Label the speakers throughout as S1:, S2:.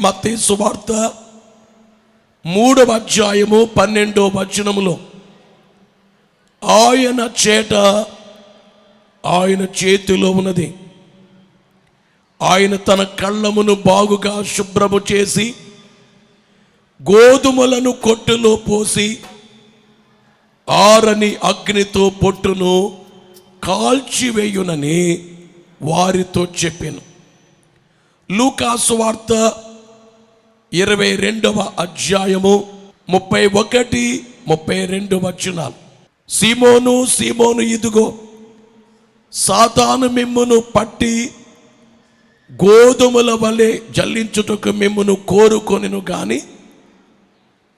S1: మత్తయి సువార్త 3వ అధ్యాయము 12వ వచనములో ఆయన చేట ఆయన చేతిలో ఉన్నది. ఆయన తన కళ్ళమును బాగుగా శుభ్రము చేసి గోధుమలను కొట్టులో పోసి ఆరని అగ్నితో పొట్టును కాల్చివేయునని వారితో చెప్పాను. లూకా సువార్త 22వ అధ్యాయము 31-32 వచనాలు. సీమోను సీమోను, ఇదిగో సాతాను మిమ్మును పట్టి గోధుమల వలె జల్లించుటకు మిమ్మును కోరుకొనెను గాని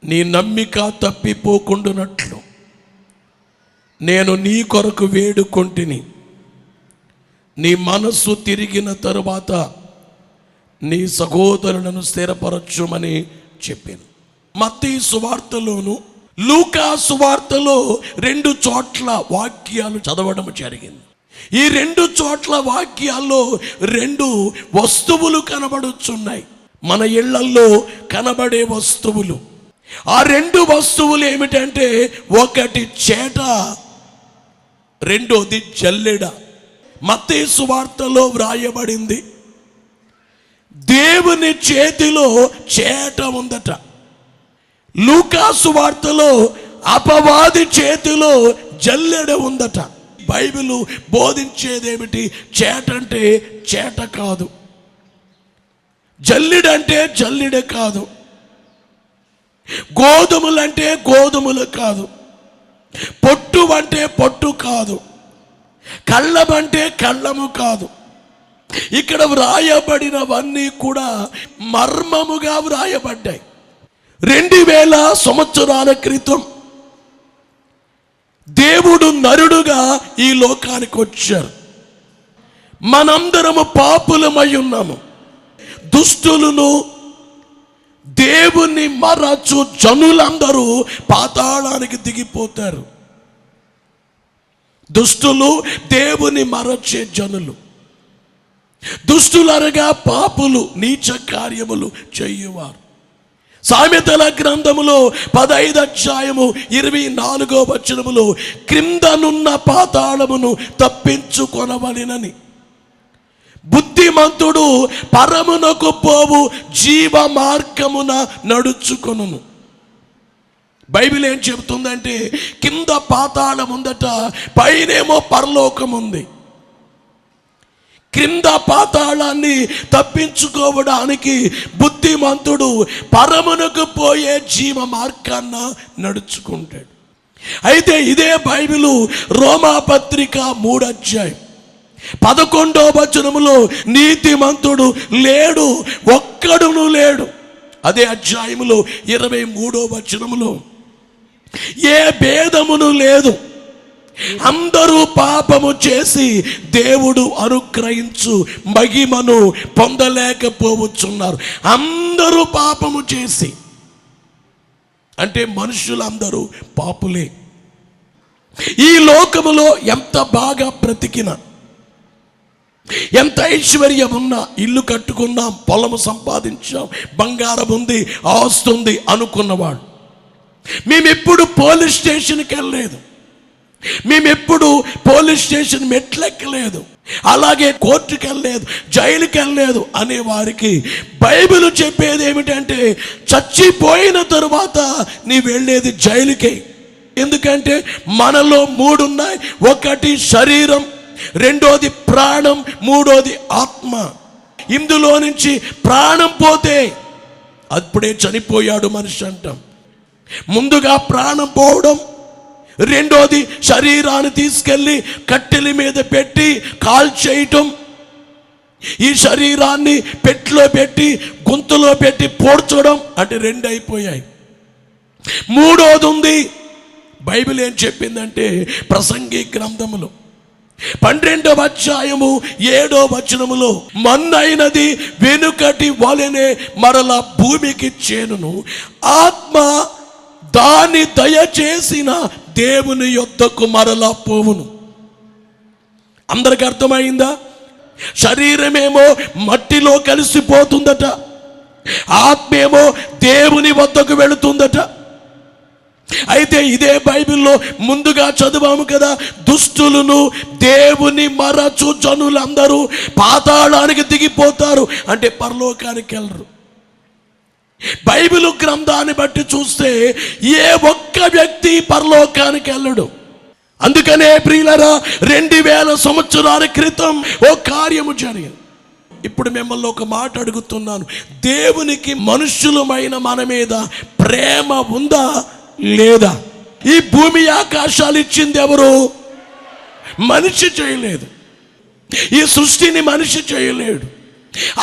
S1: నీ నమ్మిక తప్పిపోకుండునట్లు నేను నీ కొరకు వేడుకొంటిని. నీ మనస్సు తిరిగిన తరువాత నీ సహోదరులను స్థిరపరచుమని చెప్పాను. మత్తయి సువార్తలోను లూకా సువార్తలో 2 చోట్ల వాక్యాలు చదవడం జరిగింది. ఈ 2 చోట్ల వాక్యాల్లో 2 వస్తువులు కనబడుచున్నాయి, మన ఇళ్లల్లో కనబడే వస్తువులు. ఆ 2 వస్తువులు ఏమిటంటే, ఒకటి చేట, రెండోది జల్లెడ. మత్తయి సువార్తలో వ్రాయబడింది, దేవుని చేతిలో చేట ఉందట. లూకా సువార్తలో అపవాది చేతిలో జల్లెడ ఉందట. బైబిల్ బోధించేదేమిటి? చేట అంటే చేట కాదు, జల్లిడంటే జల్లిడ కాదు, గోధుమలంటే గోధుమలు కాదు, పొట్టు అంటే పొట్టు కాదు, కళ్ళం అంటే కళ్ళము కాదు. ఇక్కడ వ్రాయబడినవన్నీ కూడా మర్మముగా వ్రాయబడ్డాయి. 2000 సంవత్సరాల క్రితం దేవుడు నరుడుగా ఈ లోకానికి వచ్చారు. మనందరము పాపులమై ఉన్నాము, దుష్టులను. దేవుని మరచు జనులందరూ పాతాళానికి దిగిపోతారు. దుష్టులు, దేవుని మరచే జనులు. దుష్టులనగా పాపులు, నీచ కార్యములు చేయువారు. సామెతల గ్రంథములో 15వ అధ్యాయము 24వ వచనములో క్రిందనున్న పాతాళమును తప్పించుకొనవలెనని బుద్ధిమంతుడు పరమునకు పోవు జీవ మార్గమున నడుచుకొనును. బైబిల్ ఏం చెబుతుందంటే, కింద పాతాళం ఉందట, పైనేమో పరలోకం ఉంది. క్రింద పాతాళాన్ని తప్పించుకోవడానికి బుద్ధిమంతుడు పరమునకు పోయే జీవ మార్గాన్న నడుచుకుంటాడు. అయితే ఇదే బైబిలు రోమాపత్రిక 3వ అధ్యాయం 11వ వచనములో నీతిమంతుడు లేడు, ఒక్కడును లేడు. అదే అధ్యాయములో 23వ వచనములో ఏ భేదమును లేదు, అందరూ పాపము చేసి దేవుడు అనుగ్రహించు మహిమను పొందలేకపోవచ్చున్నారు. అందరూ పాపము చేసి అంటే మనుషులందరూ పాపులే. ఈ లోకములో ఎంత బాగా బ్రతికినా, ఎంత ఐశ్వర్యం ఉన్నా, ఇల్లు కట్టుకున్నాం, పొలము సంపాదించాం, బంగారం ఉంది, ఆస్తుంది అనుకున్నవాడు, మేమెప్పుడు పోలీస్ స్టేషన్కి వెళ్ళలేదు, మేమెప్పుడు పోలీస్ స్టేషన్ మెట్లెక్కలేదు, అలాగే కోర్టుకి వెళ్ళలేదు, జైలుకి వెళ్ళలేదు అనే వారికి బైబిల్ చెప్పేది ఏమిటంటే, చచ్చిపోయిన తరువాత నీ వెళ్ళేది జైలుకే. ఎందుకంటే మనలో 3 ఉన్నాయి. ఒకటి శరీరం, రెండోది ప్రాణం, మూడోది ఆత్మ. ఇందులో నుంచి ప్రాణం పోతే అప్పుడే చనిపోయాడు మనిషి అంటాం. ముందుగా ప్రాణం పోవడం, రెండోది శరీరాన్ని తీసుకెళ్ళి కట్టెల మీద పెట్టి కాల్చేయటం, ఈ శరీరాన్ని పెట్టెలో పెట్టి గొంతులో పెట్టి పోడ్చడం, అంటే 2 అయిపోయాయి. మూడోది ఉంది. బైబిల్ ఏం చెప్పిందంటే, ప్రసంగి గ్రంథములో 12వ అధ్యాయము 7వ వచనములో మన్నైనది వెనుకటి వలెనే మరల భూమికి చేరును, ఆత్మ దాని దయచేసిన దేవుని యొద్దకు మరలా పోవును. అందరికి అర్థమైందా? శరీరమేమో మట్టిలో కలిసిపోతుందట, ఆత్మేమో దేవుని వద్దకు వెళుతుందట. అయితే ఇదే బైబిల్లో ముందుగా చదివాము కదా, దుష్టులను దేవుని మరచు జనులందరూ పాతాళానికి దిగిపోతారు, అంటే పరలోకానికి వెళ్ళరు. బైబిల్ గ్రంథాన్ని బట్టి చూస్తే ఏ ఒక్క వ్యక్తి పరలోకానికి వెళ్ళడు. అందుకనే ప్రియులరా, 2000 సంవత్సరాల క్రితం ఓ కార్యము జరిగింది. ఇప్పుడు మిమ్మల్ని ఒక మాట అడుగుతున్నాను, దేవునికి మనుష్యులమైన మన మీద ప్రేమ ఉందా లేదా? ఈ భూమి ఆకాశాలు ఇచ్చింది ఎవరు? మనిషి చేయలేదు. ఈ సృష్టిని మనిషి చేయలేడు.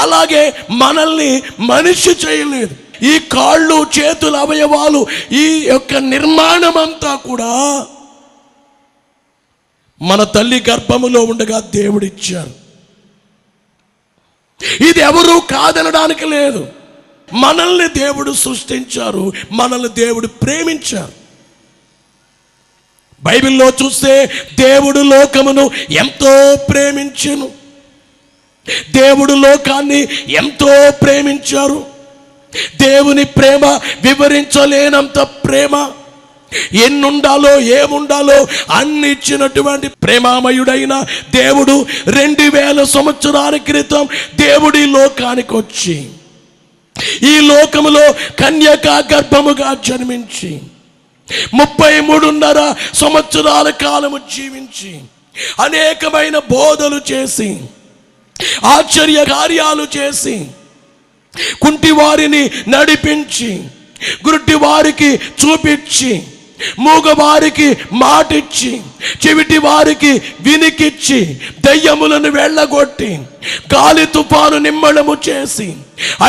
S1: అలాగే మనల్ని మనిషి చేయలేదు. ఈ కాళ్ళు చేతుల అవయవాలు, ఈ యొక్క నిర్మాణం అంతా కూడా మన తల్లి గర్భములో ఉండగా దేవుడిచ్చారు. ఇది ఎవరు కాదనడానికి లేదు. మనల్ని దేవుడు సృష్టించారు, మనల్ని దేవుడు ప్రేమించారు. బైబిల్లో చూస్తే దేవుడు లోకమును ఎంతో ప్రేమించెను. దేవుడు లోకాన్ని ఎంతో ప్రేమించారు. దేవుని ప్రేమ వివరించలేనంత ప్రేమ. ఎన్నుండాలో ఏముండాలో అన్ని ఇచ్చినటువంటి ప్రేమామయుడైన దేవుడు 2000 సంవత్సరాల క్రితం దేవుడి లోకానికి వచ్చి ఈ లోకములో కన్యకా గర్భముగా జన్మించి 33.5 సంవత్సరాల కాలము జీవించి అనేకమైన బోధలు చేసి ఆశ్చర్య కార్యాలు చేసి కుంటి వారిని నడిపించి గురుటి వారికి చూపించి మూగవారికి మాటిచ్చి చెవిటి వారికి వినికిచ్చి దయ్యములను వెళ్ళగొట్టి గాలి తుఫాను నిమ్మళము చేసి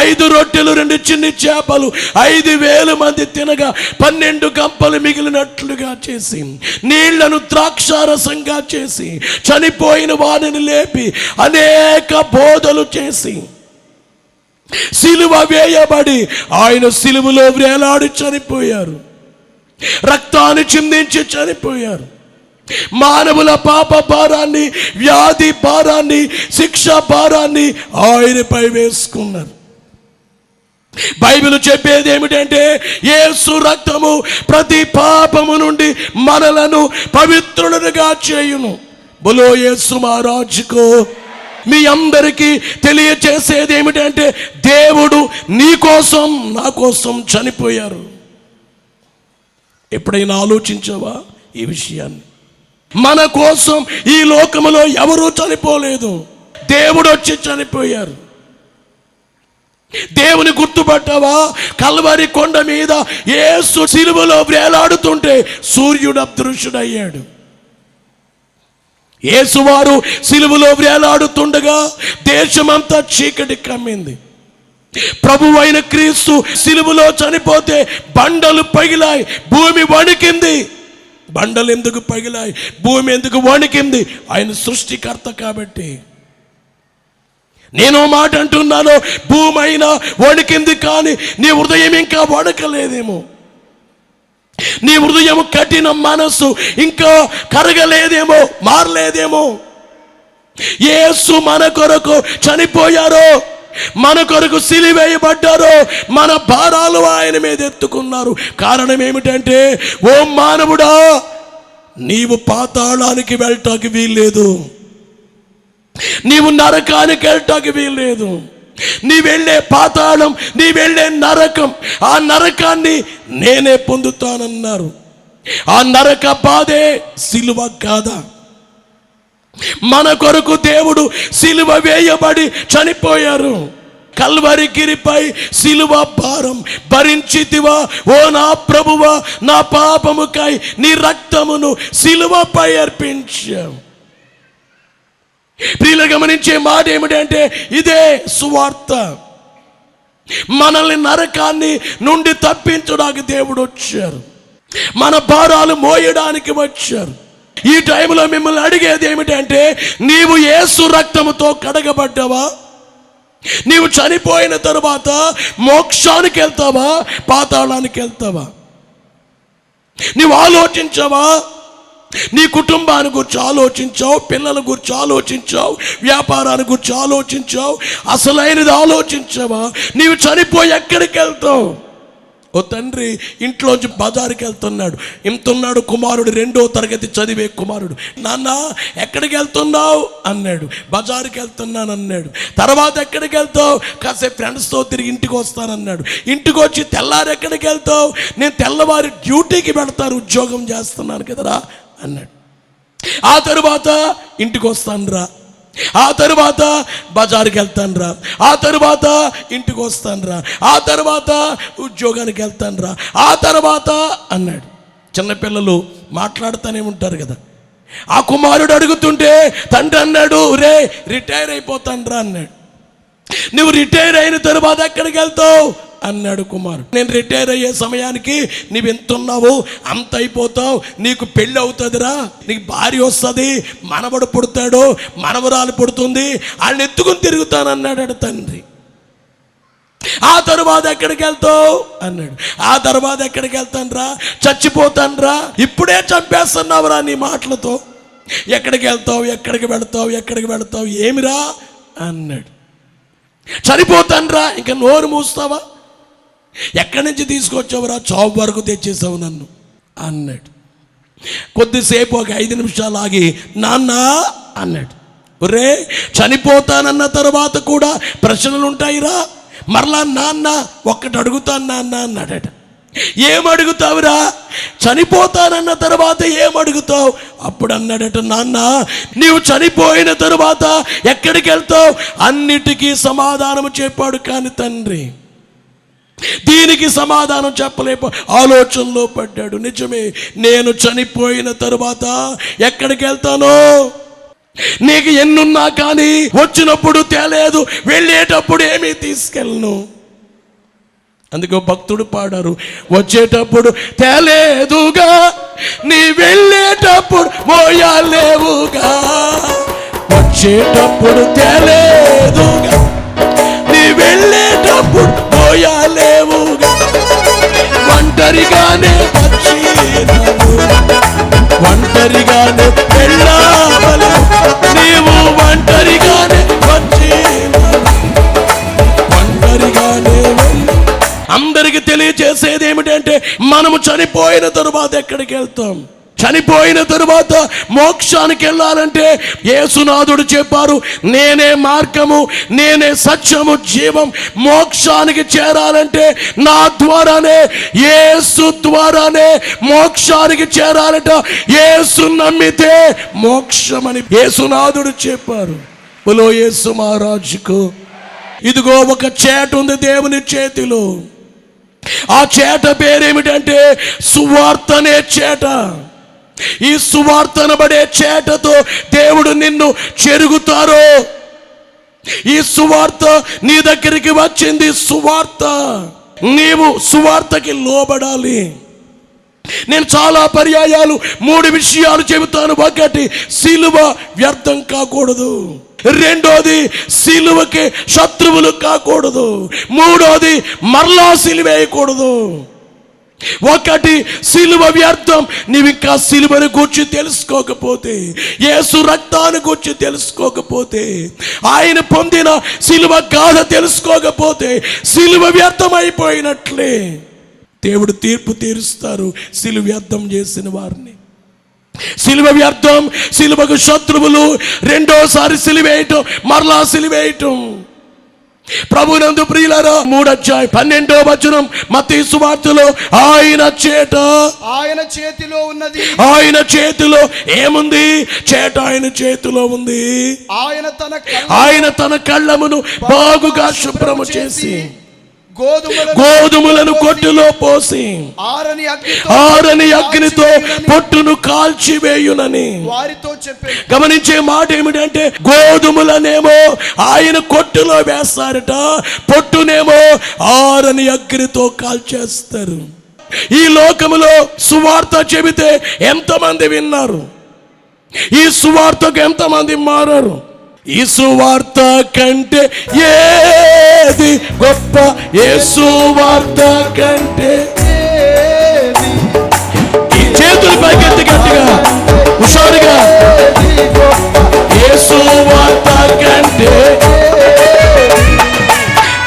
S1: 5 రొట్టెలు 2 చిన్ని చేపలు 5,000 మంది తినగా 12 గంపలు మిగిలినట్లుగా చేసి నీళ్లను ద్రాక్షారసంగా చేసి చనిపోయిన వారిని లేపి అనేక బోధలు చేసి సిలువ వేయబడి ఆయన సిలువలో వేలాడి చనిపోయారు. రక్తాన్ని చిందించి చనిపోయారు. మానవుల పాప భారాన్ని, వ్యాధి భారాన్ని, శిక్ష భారాన్ని ఆయనపై వేసుకున్నారు. బైబిల్ చెప్పేది ఏమిటంటే యేసు రక్తము ప్రతి పాపము నుండి మనలను పవిత్రులుగా చేయును. బోలో యేసు మహారాజుకు. మీ అందరికీ తెలియచేసేది ఏమిటంటే దేవుడు నీ కోసం నా కోసం చనిపోయారు. ఎప్పుడైనా ఆలోచించావా ఈ విషయాన్ని? మన కోసం ఈ లోకములో ఎవరూ చనిపోలేదు, దేవుడు వచ్చి చనిపోయారు. దేవుని గుర్తుపట్టావా? కల్వరి కొండ మీద యేసు సిలువలో వేలాడుతుంటే సూర్యుడు అదృశ్యుడయ్యాడు. యేసువారు సిలువలో వేలాడుతుండగా దేశమంతా చీకటి కమ్మింది. ప్రభువైన క్రీస్తు సిలువలో చనిపోతే బండలు పగిలాయి, భూమి వణికింది. బండలు ఎందుకు పగిలాయి, భూమి ఎందుకు వణికింది? ఆయన సృష్టికర్త కాబట్టి. నేను మాట అంటున్నాను, భూమి అయినా వణికింది, కానీ నీ హృదయం ఇంకా వణకలేదేమో. నీ హృదయం కఠిన మనస్సు ఇంకా కరగలేదేమో, మారలేదేమో. యేసు మన కొరకు చనిపోయారో, మన కొరకు సిలువేయబడ్డారో, మన భారాలు ఆయన మీద ఎత్తుకున్నారు. కారణం ఏమిటంటే, ఓ మానవుడా, నీవు పాతాళానికి వెళ్ళటానికి వీల్లేదు, నీవు నరకానికి వెళ్ళటానికి వీల్లేదు. నీ వెళ్ళే పాతాళం, నీ వెళ్ళే నరకం, ఆ నరకాన్ని నేనే పొందుతానన్నారు. ఆ నరక బాధే సిలువ కాదా? మన కొరకు దేవుడు సిలువ వేయబడి చనిపోయారు. కల్వరి గిరిపై సిలువ భారం భరించితివా ఓ నా ప్రభువా, నా పాపముకై నీ రక్తమును సిలువపై అర్పించావు. ప్రియులు గమనించే మాట ఏమిటంటే ఇదే సువార్త. మనల్ని నరకాన్ని నుండి తప్పించడానికి దేవుడు వచ్చారు, మన భారాలు మోయడానికి వచ్చారు. ఈ టైంలో మిమ్మల్ని అడిగేది ఏమిటంటే, నీవు యేసు రక్తముతో కడగబడ్డావా? నీవు చనిపోయిన తరువాత మోక్షానికి వెళ్తావా, పాతాళానికి వెళ్తావా? నీవు ఆలోచించవా? నీ కుటుంబాన్ని గురించి ఆలోచించావు, పిల్లల గురించి ఆలోచించావు, వ్యాపారాన్ని గురించి ఆలోచించావు, అసలైనది ఆలోచించావా? నీవు చనిపోయి ఎక్కడికి వెళ్తావు? ఓ తండ్రి ఇంట్లోంచి బజారుకి వెళ్తున్నాడు. ఇంతున్నాడు కుమారుడు, 2వ తరగతి చదివే కుమారుడు. నాన్న ఎక్కడికి వెళ్తున్నావు అన్నాడు. బజారుకి వెళ్తున్నాను అన్నాడు. తర్వాత ఎక్కడికి వెళ్తావు? కాసేపు ఫ్రెండ్స్తో తిరిగి ఇంటికి వస్తానన్నాడు. ఇంటికి వచ్చి తెల్లారి ఎక్కడికి వెళ్తావు? నేను తెల్లవారి డ్యూటీకి పెడతాను, ఉద్యోగం చేస్తున్నాను కదరా అన్నాడు. ఆ తరువాత ఇంటికి వస్తానురా, ఆ తరువాత బజారుకి వెళ్తానురా, ఆ తరువాత ఇంటికి వస్తానురా, ఆ తరువాత ఉద్యోగానికి వెళ్తానురా, ఆ తర్వాత అన్నాడు. చిన్నపిల్లలు మాట్లాడుతూనే ఉంటారు కదా. ఆ కుమారుడు అడుగుతుంటే తండ్రి అన్నాడు, రే రిటైర్ అయిపోతానురా అన్నాడు. నువ్వు రిటైర్ అయిన తరువాత ఎక్కడికి వెళ్తావు అన్నాడు కుమారుడు. నేను రిటైర్ అయ్యే సమయానికి నువ్వు ఎంత ఉన్నావు అంత అయిపోతావు, నీకు పెళ్ళి అవుతుందిరా, నీకు భార్య వస్తుంది, మనవడు పుడతాడు, మనవరాలు పుడుతుంది, వాళ్ళని ఎత్తుకుని తిరుగుతానన్నాడు తండ్రి. ఆ తరువాత ఎక్కడికి వెళ్తావు అన్నాడు. ఆ తర్వాత ఎక్కడికి వెళ్తానురా, చచ్చిపోతానురా, ఇప్పుడే చంపేస్తున్నావురా నీ మాటలతో, ఎక్కడికి వెళ్తావు, ఎక్కడికి వెళతావు, ఎక్కడికి వెళతావు ఏమిరా అన్నాడు. చనిపోతానురా, ఇంకా నోరు మూస్తావా, ఎక్కడి నుంచి తీసుకొచ్చావురా, చావు వరకు తెచ్చేసావు నన్ను అన్నాడు. కొద్దిసేపు ఒక 5 నిమిషాలు ఆగి నాన్న అన్నాడు. ఒరే చనిపోతానన్న తర్వాత కూడా ప్రశ్నలు ఉంటాయిరా, మరలా నాన్న ఒక్కటి అడుగుతాను నాన్న అన్నాడట. ఏమడుగుతావురా? చనిపోతానన్న తర్వాత ఏమడుగుతావు? అప్పుడు అన్నాడట, నాన్న నీవు చనిపోయిన తరువాత ఎక్కడికి వెళ్తావు? అన్నిటికీ సమాధానం చెప్పాడు. కానీ తండ్రి దీనికి సమాధానం చెప్పలేక ఆలోచనలో పడ్డాడు. నిజమే, నేను చనిపోయిన తరువాత ఎక్కడికి వెళ్తాను? నీకు ఎన్నున్నా కానీ వచ్చినప్పుడు తేలేదు, వెళ్ళేటప్పుడు ఏమీ తీసుకెళ్ళను. అందుకే భక్తుడు పాడారు, వచ్చేటప్పుడు తేలేదుగా, నీ వెళ్ళేటప్పుడు మోయాలేవుగా. వచ్చేటప్పుడు తేలేదుగా, నీ వెళ్ళేటప్పుడు మోయాలేవుగా. ఒంటరిగానే వచ్చినావు, ఒంటరిగానే వెళ్ళావలే, నీవు ఒంటరిగానే వచ్చినావు, ఒంటరిగానే వెళ్ళి. అందరికి తెలియజేసేది ఏమిటంటే మనము చనిపోయిన తరువాత ఎక్కడికి వెళ్తాం? చనిపోయిన తరువాత మోక్షానికి వెళ్ళాలంటే యేసునాథుడు చెప్పారు, నేనే మార్గము, నేనే సత్యము, జీవం. మోక్షానికి చేరాలంటే నా ద్వారానే, యేసు ద్వారానే మోక్షానికి చేరాలట. యేసు నమ్మితే మోక్షమని యేసునాథుడు చెప్పారు. బోలో యేసు మహారాజుకు. ఇదిగో ఒక చేట ఉంది దేవుని చేతిలో. ఆ చేట పేరేమిటంటే సువార్త అనే చేట. ఈ సువార్త అనబడే చేటతో దేవుడు నిన్ను చెరుగుతారు. ఈ సువార్త నీ దగ్గరికి వచ్చింది. సువార్త, నీవు సువార్తకి లోబడాలి. నేను చాలా పర్యాయాలు 3 విషయాలు చెబుతాను. ఒకటి, సిలువ వ్యర్థం కాకూడదు. రెండోది, సిలువకి శత్రువులు కాకూడదు. మూడోది, మరలా సిలువేయకూడదు. ఒకటి, సిలువ వ్యర్థం. నీవు ఇంకా సిలువను గూర్చి తెలుసుకోకపోతే, యేసు రక్తాన్ని గూర్చి తెలుసుకోకపోతే, ఆయన పొందిన సిలువ గాథ తెలుసుకోకపోతే సిలువ వ్యర్థం అయిపోయినట్లే. దేవుడు తీర్పు తీరుస్తారు సిలువ వ్యర్థం చేసిన వారిని. సిలువ వ్యర్థం, సిలువకు శత్రువులు, రెండోసారి సిలువేయటం, మరలా సిలువేయటం. ప్రభునందు ప్రియులారా, 3వ అధ్యాయం 12వ వచనం మత్తయి సువార్తలో, ఆయన చేట
S2: ఆయన చేతిలో ఉన్నది.
S1: ఆయన చేతిలో ఏముంది? చేట ఆయన చేతిలో ఉంది. ఆయన తన కళ్ళమును బాగుగా శుభ్రము చేసి గోధుమలను కొట్టులో పోసి ఆరని అగ్నితో పొట్టును కాల్చివేయునని
S2: వారితో చెప్పాడు.
S1: గమనించే మాట ఏమిటంటే, గోధుమలనేమో ఆయన కొట్టులో వేస్తారట, పొట్టునేమో ఆరని అగ్నితో కాల్చేస్తారు. ఈ లోకములో సువార్త చెబితే ఎంతమంది విన్నారు? ఈ సువార్తకు ఎంతమంది మారారు? ఈ సువార్త కంటే ఏది గొప్ప? ఏ సువార్త కంటే? ఈ చేతులు పైకెత్తి గట్టిగా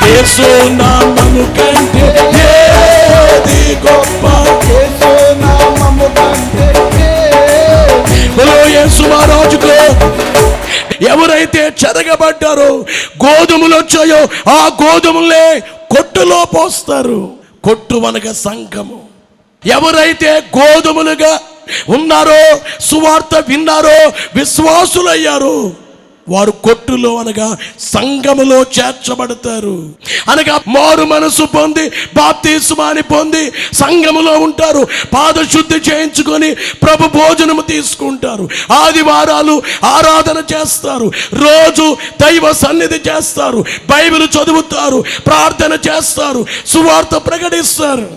S1: యేసు నామము కంటే ఏది గొప్ప,
S2: యేసు నామము కంటే
S1: బలో యేసు మహారాజుకు. ఎవరైతే చెరగబడ్డారో, గోధుమలు వచ్చాయో, ఆ గోధుమలే కొట్టులో పోస్తారు. కొట్టు అనగా సంఘము. ఎవరైతే గోధుమలుగా ఉన్నారో, సువార్త విన్నారో, విశ్వాసులయ్యారో, వారు కొట్టులో అనగా సంఘములో చేర్చబడతారు. అనగా మారు మనసు పొంది బాప్తిస్మాని పొంది సంఘములో ఉంటారు. పాదశుద్ధి చేయించుకొని ప్రభు భోజనము తీసుకుంటారు. ఆదివారాలు ఆరాధన చేస్తారు. రోజు దైవ సన్నిధి చేస్తారు. బైబిల్ చదువుతారు. ప్రార్థన చేస్తారు. సువార్త ప్రకటిస్తారు.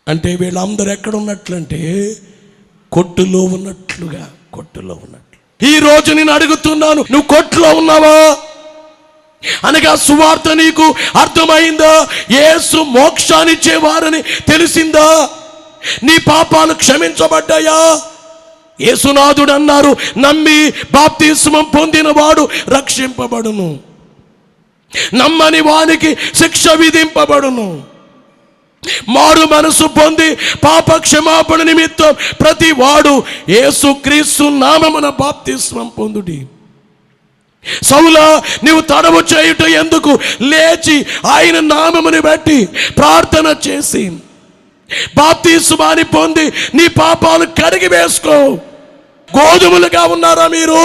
S1: అంటే వీళ్ళందరూ ఎక్కడ ఉన్నట్లంటే కొట్టులో ఉన్నట్లుగా. కొట్టులో ఉన్నట్లు. ఈ రోజు నేను అడుగుతున్నాను, నువ్వు కొట్టులో ఉన్నావా? అనగా సువార్త నీకు అర్థమైందా? యేసు మోక్షాన్నిచ్చేవారని తెలిసిందా? నీ పాపాలు క్షమించబడ్డాయా? యేసునాథుడు అన్నారు, నమ్మి బాప్తిస్మం పొందిన వాడు రక్షింపబడును, నమ్మని వానికి శిక్ష విధింపబడును. మారు మనసు పొంది పాప క్షమాపణ నిమిత్తం ప్రతి వాడు యేసుక్రీస్తు నామమున బాప్తిస్మం పొందుడి. సౌలా, నీవు తడవు చేయుట ఎందుకు? లేచి ఆయన నామముని బట్టి ప్రార్థన చేసి బాప్తిస్మాని పొంది నీ పాపాలు కడిగి వేసుకో. గోధుమలుగా ఉన్నారా మీరు?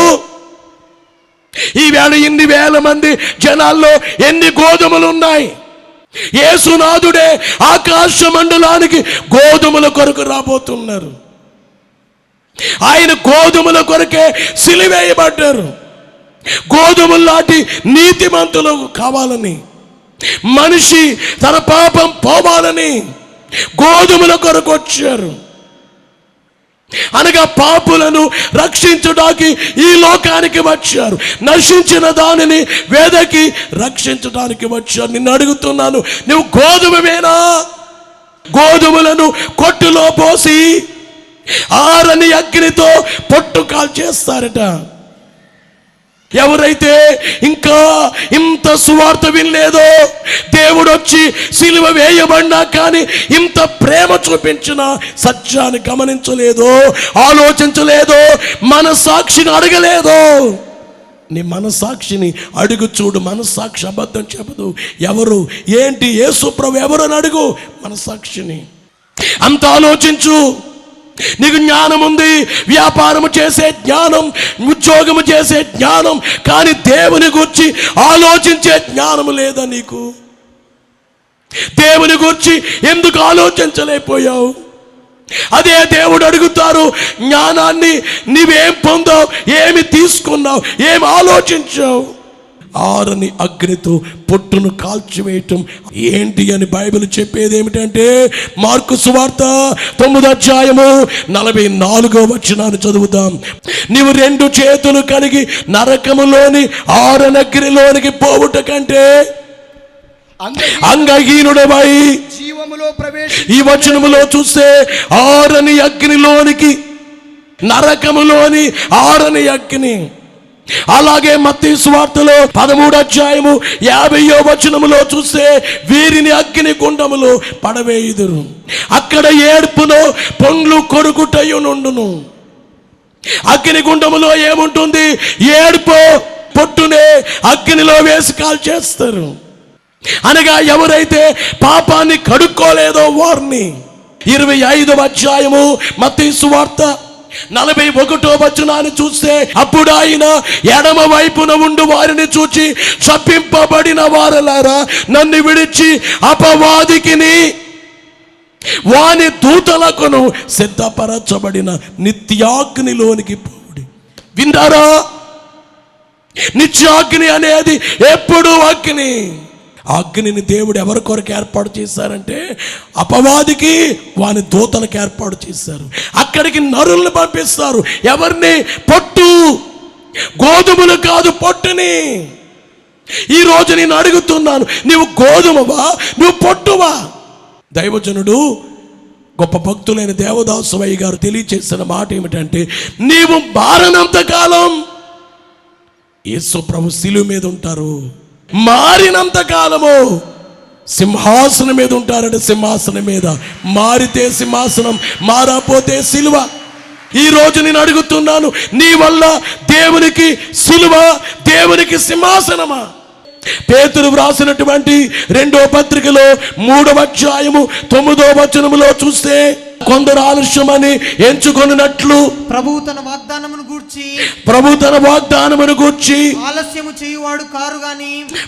S1: ఈవేళ ఇన్ని వేల మంది జనాల్లో ఎన్ని గోధుమలు ఉన్నాయి? యేసునాథుడే ఆకాశ మండలానికి గోధుమల కొరకు రాబోతున్నారు. ఆయన గోధుమల కొరకే సిలివేయబడ్డారు. గోధుమలాంటి నీతిమంతులు కావాలని, మనిషి తన పాపం పోవాలని గోధుమల కొరకు వచ్చారు. అనగా పాపులను రక్షించడానికి ఈ లోకానికి వచ్చారు. నశించిన దానిని వెదకి రక్షించడానికి వచ్చారు. నిన్ను అడుగుతున్నాను, నువ్వు గోధుమవేనా? గోధుమలను కొట్టులో పోసి ఆరని అగ్నితో పొట్టు కాల్చేస్తారట. ఎవరైతే ఇంకా ఇంత సువార్త వినలేదో, దేవుడు వచ్చి సిలువ వేయబడినా కానీ ఇంత ప్రేమ చూపించిన సత్యాన్ని గమనించలేదో, ఆలోచించలేదో, మనసాక్షిని అడగలేదో, నీ మనసాక్షిని అడుగు చూడు. మనసాక్షి అబద్ధం చెప్పదు. ఎవరు ఏంటి యేసు ప్రభు ఎవరు అని అడుగు మనసాక్షిని. అంత ఆలోచించు. నీకు జ్ఞానం ఉంది, వ్యాపారము చేసే జ్ఞానం, ఉద్యోగము చేసే జ్ఞానం, కానీ దేవుని గురించి ఆలోచించే జ్ఞానము లేదా నీకు? దేవుని గురించి ఎందుకు ఆలోచించలేకపోయావు? అదే దేవుడు అడుగుతారు, జ్ఞానాన్ని నీవేం పొందావు, ఏమి తీసుకున్నావు, ఏమి ఆలోచించావు? ఆరని అగ్నితో పొట్టును కాల్చివేయటం ఏంటి అని బైబిల్ చెప్పేది ఏమిటంటే, మార్కు సువార్త 9వ అధ్యాయము 44వ వచనాన్ని చదువుతాం. నీవు 2 చేతులు కలిగి నరకములోని ఆరనగ్నిలోనికి పోవుట కంటే అంగహీనుడవై
S2: జీవములో
S1: ఈ వచనములో చూస్తే ఆరని అగ్నిలోనికి, నరకములోని ఆరని అగ్ని. అలాగే మత్తయి సువార్తలో 13వ అధ్యాయము 50వ వచనములో చూస్తే వీరిని అగ్ని గుండములో పడవేయుదురు, అక్కడ ఏడ్పును పొండ్లు కొరుకుటయునుండును. అగ్ని గుండములో ఏముంటుంది? ఏడ్పు. పొట్టునే అగ్నిలో వేసి కాల్చేస్తారు. అనగా ఎవరైతే పాపాన్ని కడుక్కోలేదో వారిని. 25వ అధ్యాయము మత్తయి సువార్త 41వ వచనాన్ని చూస్తే, అప్పుడు ఆయన ఎడమ వైపున ఉండు వారిని చూచి, శపింపబడిన వారలారా, నన్ను విడిచి అపవాదికిని వాని దూతలకును సిద్ధపరచబడిన నిత్యాగ్నిలోనికి పోవుడి. విన్నారా? నిత్యాగ్ని అనేది ఎప్పుడు అగ్ని. అగ్నిని దేవుడు ఎవరి కొరకు ఏర్పాటు చేశారంటే, అపవాదికి వాని దూతలకు ఏర్పాటు చేశారు. అక్కడికి నరులను పంపిస్తారు. ఎవరిని? పొట్టు. గోధుమలు కాదు, పొట్టుని. ఈరోజు నేను అడుగుతున్నాను, నీవు గోధుమవా, నువ్వు పొట్టువా? దైవజనుడు గొప్ప భక్తులైన దేవదాసవయ్య గారు తెలియచేసిన మాట ఏమిటంటే, నీవు మారనంత కాలం యేసు ప్రభు శిలువ మీద ఉంటారు. మారినంత కాలము సింహాసనం మీద ఉంటారట. సింహాసనం మీద మారితే సింహాసనం, మారపోతే సిలువ. ఈ రోజు నేను అడుగుతున్నాను, నీ వల్ల దేవునికి సిలువ, దేవునికి సింహాసనమా? పేతురు వ్రాసినటువంటి 2వ పత్రికలో 3వ అధ్యాయము 9వ వచనములో చూస్తే, కొందరు ఆలస్యమని ఎంచుకొనినట్లు
S3: ప్రభు తన వాగ్దానమును గూర్చి ఆలస్యము చేయువాడు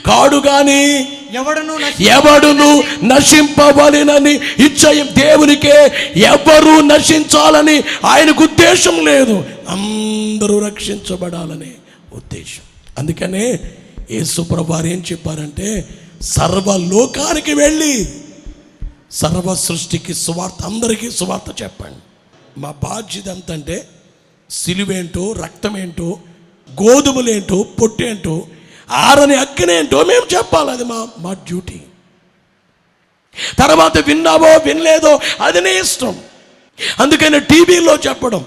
S3: కాడు గాని ఎవడును నశింపవలెనని ఇచ్చయం. దేవునికే ఎవరు నశించాలని ఆయనకు ఉద్దేశం లేదు, అందరూ రక్షించబడాలనే ఉద్దేశం. అందుకనే యేసు ప్రభువు వారు ఏం చెప్పారంటే, సర్వలోకానికి వెళ్ళి సర్వ సృష్టికి సువార్త, అందరికీ సువార్త చెప్పండి. మా బాధ్యత ఎంతంటే సిలువేంటో, రక్తమేంటో, గోధుమలేంటో, పొట్టేంటో, ఆరని అగ్నేంటో మేము చెప్పాలి. అది మా డ్యూటీ. తర్వాత విన్నావో వినలేదో అది నీ ఇష్టం. అందుకని టీవీలో చెప్పడం,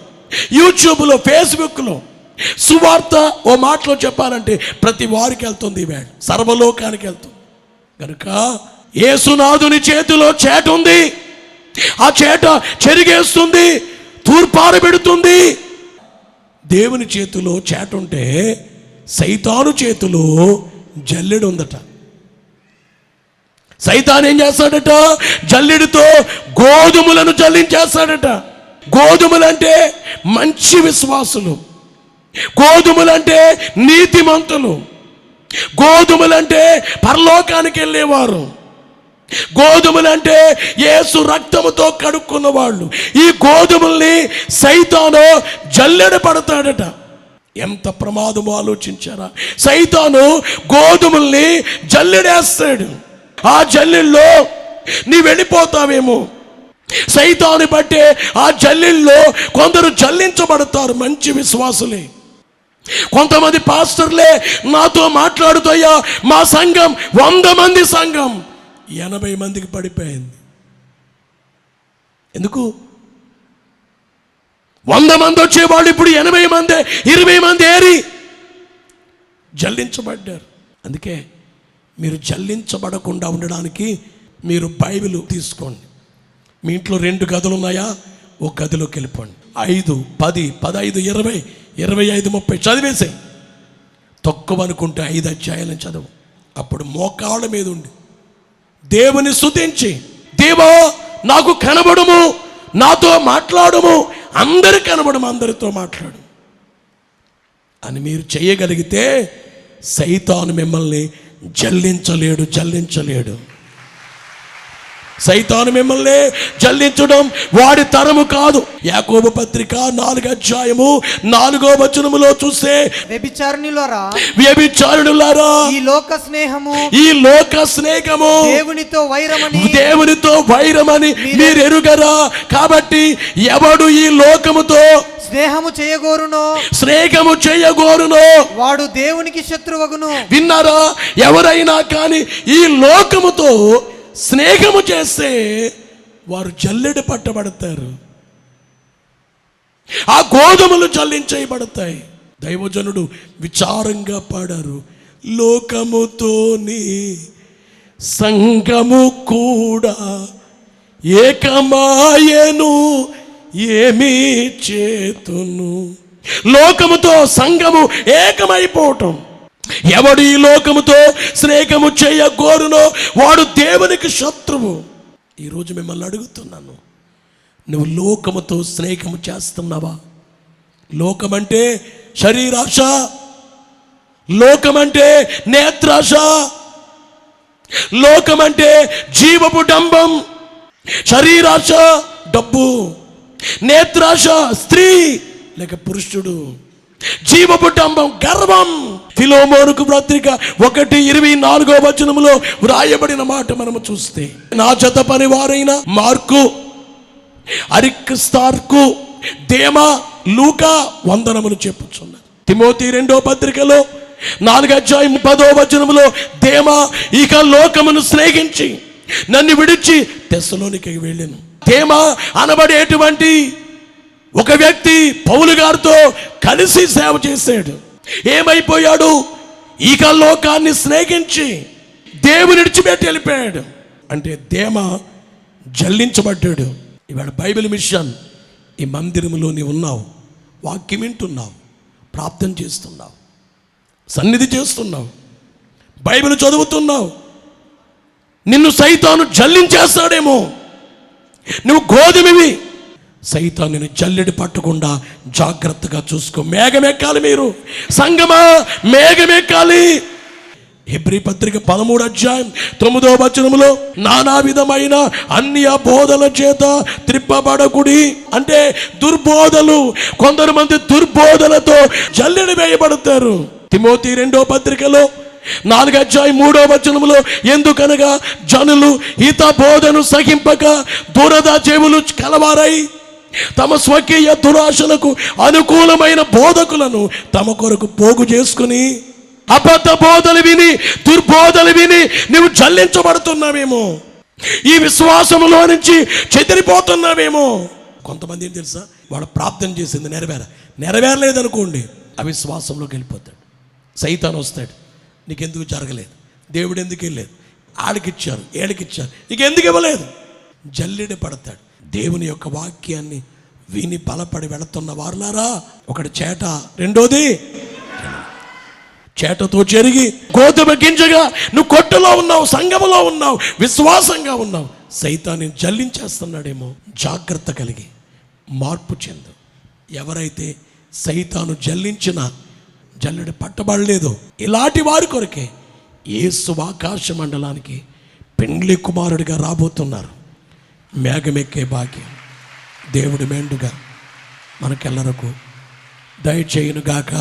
S3: యూట్యూబ్లో, ఫేస్బుక్లో సువార్త ఓ మాటలో చెప్పాలంటే ప్రతి వారికి వెళ్తుంది, వేళ సర్వలోకానికి వెళ్తుంది. కనుక యేసునాథుని చేతిలో చేట ఉంది. ఆ చేట చెరిగేస్తుంది, తూర్పారబెడుతుంది. దేవుని చేతిలో చేట ఉంటే సైతాను చేతిలో జల్లెడు ఉందట. సైతాన్ ఏం చేస్తాడట? జల్లెడితో గోధుమలను జల్లించేస్తాడట. గోధుమలంటే మంచి విశ్వాసులు, గోధుమలంటే నీతిమంతులు, గోధుమలంటే పరలోకానికి వెళ్ళేవారు, గోధుమలంటే యేసు రక్తముతో కడుక్కున్న వాళ్ళు. ఈ గోధుమల్ని సైతాను జల్లెడ పడతాడట. ఎంత ప్రమాదమో ఆలోచించారా? సైతాను గోధుమల్ని జల్లెడేస్తాడు. ఆ జల్లెల్లో నీ వెళ్ళిపోతావేమో. సైతాను బట్టే ఆ జల్లెల్లో కొందరు జల్లించబడతారు, మంచి విశ్వాసులే. కొంతమంది పాస్టర్లే నాతో మాట్లాడుతాయా, మా సంఘం 100 మంది సంఘం 80 మందికి పడిపోయింది. ఎందుకు? 100 మంది వచ్చేవాళ్ళు ఇప్పుడు 80 మంది, 20 మంది ఏరి జల్లించబడ్డారు. అందుకే మీరు జల్లించబడకుండా ఉండడానికి మీరు బైబిల్ తీసుకోండి. మీ ఇంట్లో 2 గదులు ఉన్నాయా? ఒక గదిలోకి వెళ్ళిపోండి. 5, 10, 15, 20, 25, 30 చదివేసాయి. తక్కువ అనుకుంటే 5 అధ్యాయాలను చదువు. అప్పుడు మోకాళ్ళ మీద ఉండి దేవుని స్తుతించి, దేవా నాకు కనబడుము, నాతో మాట్లాడుము, అందరు కనబడము, అందరితో మాట్లాడు అని మీరు చేయగలిగితే సైతాను మిమ్మల్ని జల్లించలేడు. సైతాను మిమ్మల్ని జల్లించడం వాడి తరము కాదు. యాకోబు పత్రిక 4వ అధ్యాయము 4వ వచనములో చూస్తే, వ్యభిచారులారా ఈ లోక స్నేహము దేవునితో వైరమని మీరు ఎరుగరా? కాబట్టి ఎవడు ఈ లోకముతో స్నేహము చేయగోరునో వాడు దేవునికి శత్రువగును.
S1: విన్నారా? ఎవరైనా కానీ ఈ లోకముతో స్నేహము చేస్తే వారు జల్లెడ పట్టబడతారు, ఆ గోధుమలు జల్లించబడతాయి. దైవజనుడు విచారంగా పాడారు, లోకముతోని సంఘము కూడా ఏకమాయను ఏమీ చేతును. లోకముతో సంఘము ఏకమైపోవటం. ఎవడు ఈ లోకముతో స్నేహము చేయగోరునో వాడు దేవునికి శత్రువు. ఈరోజు మిమ్మల్ని అడుగుతున్నాను, నువ్వు లోకముతో స్నేహము చేస్తున్నావా? లోకమంటే శరీరాశ, లోకమంటే నేత్రాశ, లోకమంటే జీవపు డంబం. శరీరాశ డబ్బు, నేత్రాశ స్త్రీ లేక పురుషుడు, జీవపు డంబం గర్వం. ఫిలోమోనుకు పత్రిక 1:24వ వచనములో వ్రాయబడిన మాట మనము చూస్తే, నా జత పని వారైన మార్కు, అరిస్టార్కు, దేమా, లూకా వందనములు చెప్పుచున్నారు. తిమోతి 2వ పత్రికలో 4వ అధ్యాయం 10వ వచనములో, దేమా ఇక లోకమును స్నేహించి నన్ను విడిచి తెస్సలోనికకి వెళ్ళాను. దేమా అనబడేటువంటి ఒక వ్యక్తి పౌలు గారితో కలిసి సేవ చేశాడు. ఏమైపోయాడు?
S3: ఇక లోకాన్ని స్నేహించి దేవుని విడిచిపెట్టి వెళ్ళిపోయాడు. అంటే దేమ జల్లించబడ్డాడు. ఇవాళ బైబిల్ మిషన్ ఈ మందిరంలో నీవు ఉన్నావు, వాక్యం వింటున్నావు, ప్రార్థన చేస్తున్నావు, సన్నిధి చేస్తున్నావు, బైబిల్ చదువుతున్నావు. నిన్ను సైతాను జల్లించేస్తాడేమో. నువ్వు గోధుమవి. సైతాను జల్లెడి పట్టకుండా జాగ్రత్తగా చూసుకో. మేఘమెక్కాలి. మీరు సంగమా మేఘమెక్కాలి. హెబ్రీ పత్రిక 13:9 నానా విధమైన అన్య బోధల చేత త్రిప్పబడకుడి. అంటే దుర్బోధలు, కొందరు మంది దుర్బోధలతో జల్లెడి వేయబడతారు. తిమోతి 2వ పత్రికలో 4:3 ఎందుకనగా జనులు హిత బోధను సహింపక దురద చెవులు కలవారై తమ స్వకీయ దురాశలకు అనుకూలమైన బోధకులను తమ కొరకు పోగు చేసుకుని అబద్ధ బోధలు విని, దుర్బోధలు విని నువ్వు జల్లించబడుతున్నావేమో. ఈ విశ్వాసములో నుంచి చెదిరిపోతున్నావేమో. కొంతమంది ఏం తెలుసా, వాడు ప్రార్థన చేసింది నెరవేరలేదనుకోండి, అవిశ్వాసంలోకి వెళ్ళిపోతాడు. సైతాను వస్తాడు, నీకెందుకు జరగలేదు, దేవుడు ఎందుకు వెళ్ళలేదు, ఆడికిచ్చారు ఏడికిచ్చారు, నీకెందుకు ఇవ్వలేదు, జల్లెడ పడతాడు. దేవుని యొక్క వాక్యాన్ని విని బలపడి వెళుతున్న వారులారా, ఒకటి చేట, రెండోది చేటతో చెరిగి గోధుమ గింజగా నువ్వు కొట్టులో ఉన్నావు, సంఘములో ఉన్నావు, విశ్వాసంగా ఉన్నావు. సైతాన్ని జల్లించేస్తున్నాడేమో. జాగ్రత్త కలిగి మార్పు చెందు. ఎవరైతే సైతాను జల్లించిన జల్లెడ పట్టబడలేదు, ఇలాంటి వారి కొరకే యేసు ఆకాశ మండలానికి పెండ్లి కుమారుడిగా రాబోతున్నారు. మేఘమెక్కే భాగ్యం దేవుడి మెండుగా మనకెల్లరకు దయచేయునుగాక.